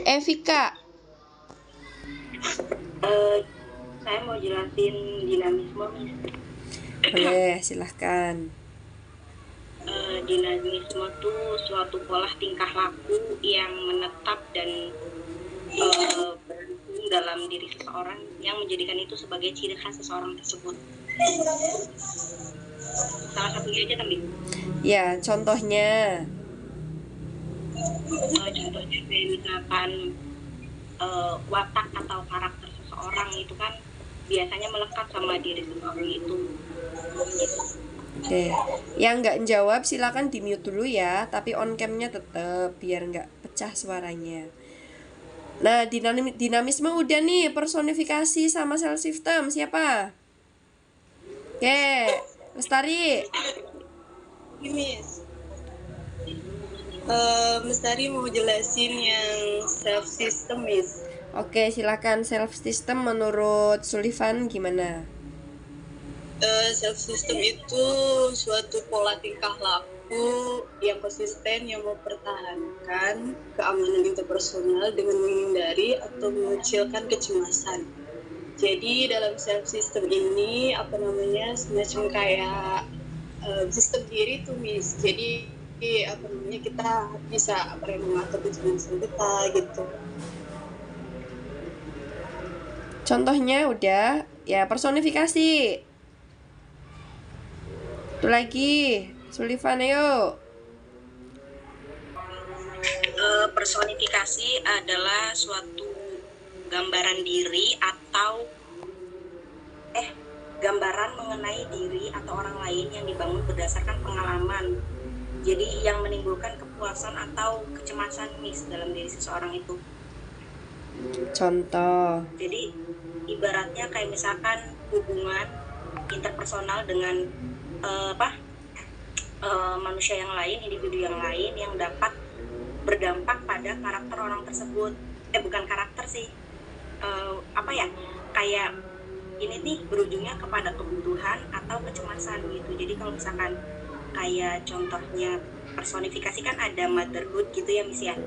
Evika. Saya mau jelasin dinamisme, Miss. Boleh, silahkan. Dinamisme itu suatu pola tingkah laku yang menetap dan berlangsung dalam diri seseorang yang menjadikan itu sebagai ciri khas seseorang tersebut. Salah satunya aja kan, Miss? Ya, contohnya. Contohnya kayak misalkan watak atau karakter seseorang itu kan biasanya melekat sama diri seseorang itu. Oke, yang nggak jawab silakan di mute dulu ya, tapi on cam-nya tetap biar nggak pecah suaranya. Nah, dinamisme udah nih, personifikasi sama self system siapa? Oke, Lestari. Miss, Lestari mau jelasin yang self system, Miss. Oke, silakan. Self system menurut Sullivan gimana? Self system itu suatu pola tingkah laku yang konsisten yang mempertahankan keamanan interpersonal dengan menghindari atau mengecilkan kecemasan. Jadi dalam self system ini semacam kayak sistem diri tuh, Miss. Jadi kita bisa mengatur kecemasan kita gitu. Contohnya udah ya, personifikasi. Itu lagi, Sullivan ayo. Personifikasi adalah suatu gambaran diri atau gambaran mengenai diri atau orang lain yang dibangun berdasarkan pengalaman. Jadi yang menimbulkan kepuasan atau kecemasan, Miss, dalam diri seseorang itu. Contoh. Jadi ibaratnya kayak misalkan hubungan interpersonal dengan manusia yang lain, individu yang lain yang dapat berdampak pada karakter orang tersebut. Bukan karakter sih, kayak ini nih berujungnya kepada kebutuhan atau kecemasan gitu. Jadi kalau misalkan kayak contohnya personifikasi kan ada motherhood gitu ya, Miss ya.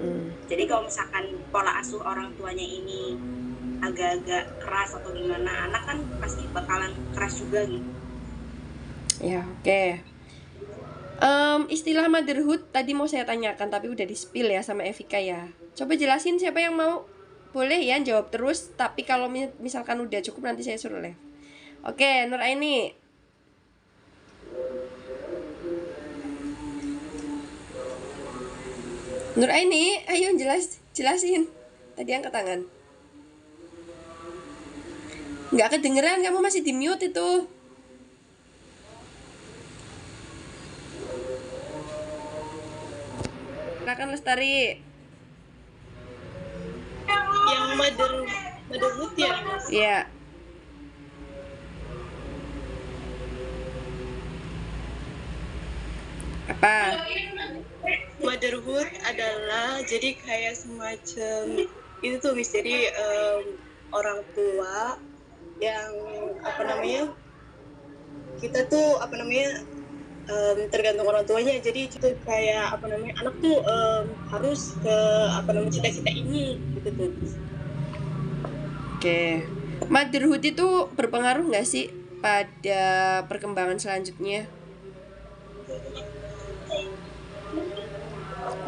Jadi kalau misalkan pola asuh orang tuanya ini agak-agak keras atau gimana, anak kan pasti bakalan keras juga gitu. Ya, oke. Istilah motherhood tadi mau saya tanyakan tapi udah di-spill ya sama Evika ya. Coba jelasin siapa yang mau. Boleh ya jawab terus, tapi kalau misalkan udah cukup nanti saya suruh live. Oke, Nur Aini. Nur Aini, ayo jelasin. Tadi angkat tangan. Nggak kedengeran, kamu masih di mute itu. Silakan Lestari. Yang motherhood ya, Mas? Iya. Apa? Motherhood adalah jadi kayak semacam itu tuh, Miss. Jadi orang tua yang kita tuh tergantung orang tuanya. Jadi itu kayak anak tuh harus ke cita-cita ini gitu tuh. Oke. Motherhood itu berpengaruh nggak sih pada perkembangan selanjutnya?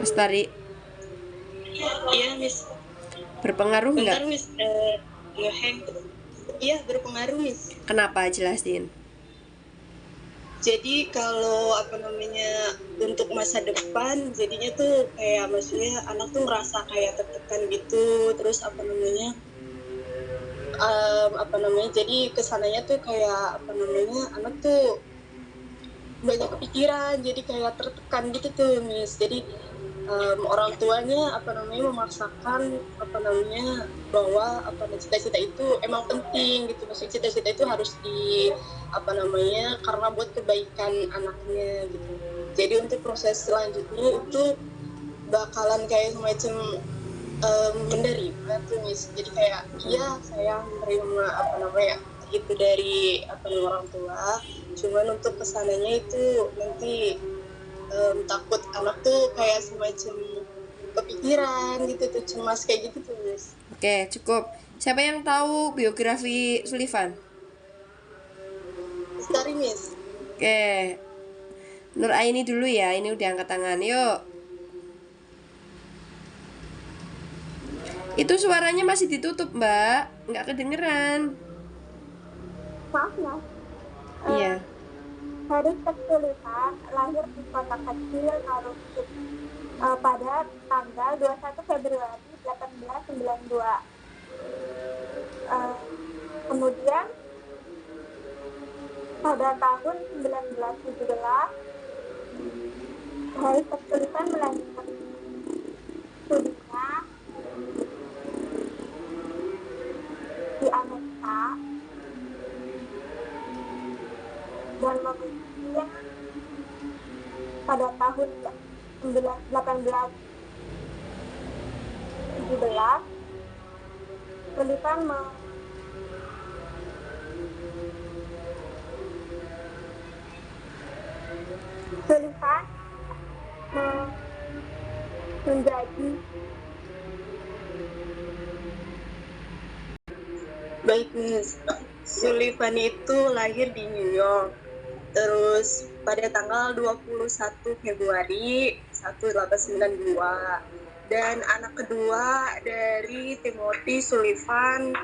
Lestari. Iya, Miss. Berpengaruh nggak? Bentar, Miss. Iya, berpengaruh, Miss. Kenapa? Jelasin. Jadi kalau untuk masa depan jadinya tuh kayak maksudnya anak tuh ngerasa kayak tertekan gitu, terus jadi kesananya tuh kayak anak tuh banyak kepikiran, jadi kayak tertekan gitu tuh, Miss. Jadi orang tuanya memaksakan bahwa cita-cita itu emang penting gitu. Maksudnya cita-cita itu harus karena buat kebaikan anaknya gitu. Jadi untuk proses selanjutnya itu bakalan kayak semacam menerima tuh, Miss. Jadi kayak iya saya menerima itu dari orang tua, cuman untuk kesananya itu nanti takut anak tuh kayak semacam kepikiran gitu tuh, cemas kayak gitu tuh Miss. Oke, cukup. Siapa yang tahu biografi Sullivan? Dari Miss. Oke. Nur Aini dulu ya, ini udah angkat tangan. Yuk. Itu suaranya masih ditutup, Mbak. Nggak kedengeran. Maaf ya, Iya. Haris Sullivan lahir di kota kecil Norwich pada tanggal 21 Februari 1892. Kemudian pada tahun 1917 Haris Sullivan melanjutkan studinya di Amerika dan memiliki pada tahun 1817 Sullivan menjadi Baik Miss, Sullivan itu lahir di New York. Terus pada tanggal 21 Februari 1892 dan anak kedua dari Timothy Sullivan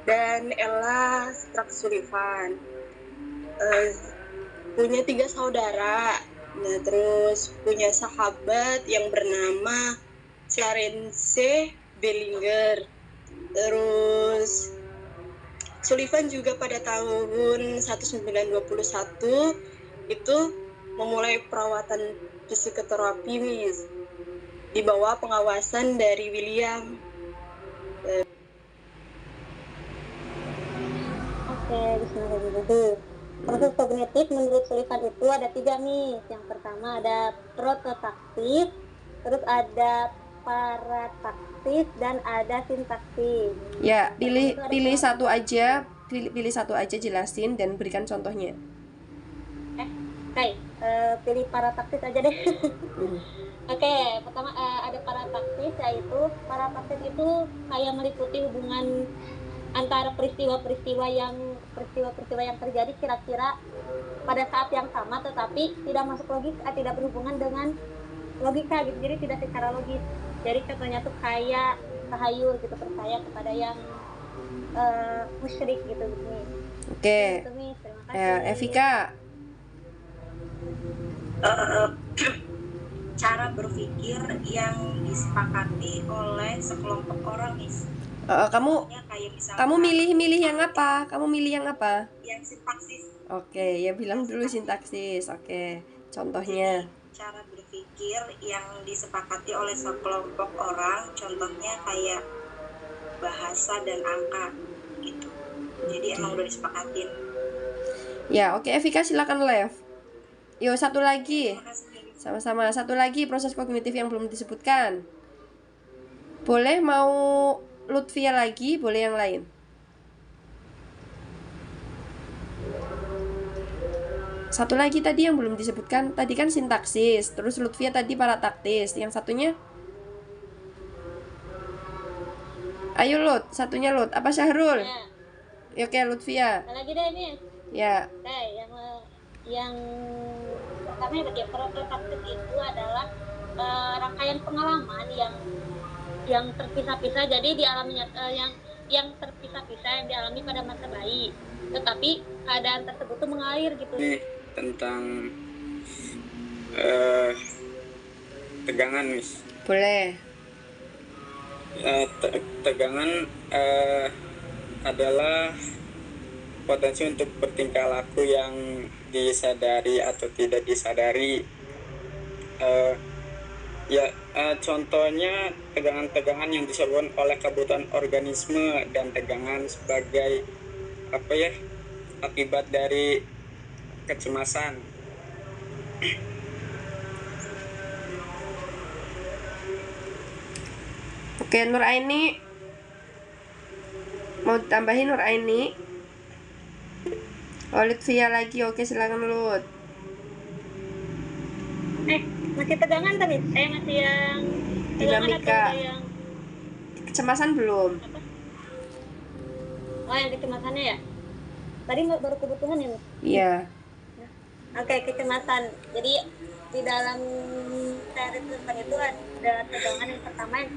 dan Ella Strack Sullivan. Punya 3 saudara. Nah, terus punya sahabat yang bernama Clarence Bellinger. Terus Sullivan juga pada tahun 1921 itu memulai perawatan psikoterapi Miss, di bawah pengawasan dari William. Oke, bismillahirrahmanirrahim. Proses kognitif menurut Sullivan itu ada 3 nih. Yang pertama ada prototaktis, terus ada parataktis, dan ada sintaksis. Ya, pilih satu aja, pilih satu aja, jelasin dan berikan contohnya. Oke, pilih parataktis aja deh. Oke, pertama ada parataktis, yaitu parataktis itu kayak meliputi hubungan antara peristiwa-peristiwa yang terjadi kira-kira pada saat yang sama, tetapi tidak masuk logika, tidak berhubungan dengan logika gitu, jadi tidak secara logis. Jadi contohnya tuh kayak tahayul gitu, percaya kepada yang musyrik gitu nih. Oke. Gitu, Miss. Terima kasih. Evika. Cara berpikir yang disepakati oleh sekelompok orang, Miss. Kamu Kayak misalnya kamu milih yang apa? Kamu milih yang apa? yang sintaksis. Oke, ya bilang dulu sintaksis. Oke, contohnya. Cara berpikir yang disepakati oleh sekelompok orang, contohnya kayak bahasa dan angka gitu. Jadi emang udah disepakatin. Ya, oke, Evika silakan live. Yo, satu lagi. Terima kasih. Sama-sama. Satu lagi proses kognitif yang belum disebutkan. Boleh mau Lutfia lagi, boleh yang lain. Satu lagi tadi yang belum disebutkan, tadi kan sintaksis, terus Lutfia tadi parataktis. Yang satunya? Ayo Lut, satunya Lut. Apa Syahrul? Ya. Oke, Lutfia. Lagi deh nih. Ya. Oke, yang pertama yang tadi prototaktis itu adalah rangkaian pengalaman yang terpisah-pisah, jadi dialami yang terpisah-pisah yang dialami pada masa bayi, tetapi keadaan tersebut tuh mengalir gitu. Ini tentang tegangan, Miss. Boleh. Tegangan adalah potensi untuk bertingkah laku yang disadari atau tidak disadari. Contohnya tegangan-tegangan yang disebabkan oleh kebutuhan organisme dan tegangan sebagai akibat dari kecemasan. Oke, Nur Aini. Mau tambahin Nur Aini? Oh, Lutfia lagi. Oke, silakan Lut. Masih tegangan tapi saya masih yang Tegangan atau dinamika. udah yang Kecemasan belum. oh yang kecemasannya ya? Tadi baru kebutuhan ya? Iya. Oke, kecemasan. Jadi di dalam teori tentang itu ada tegangan yang pertama yang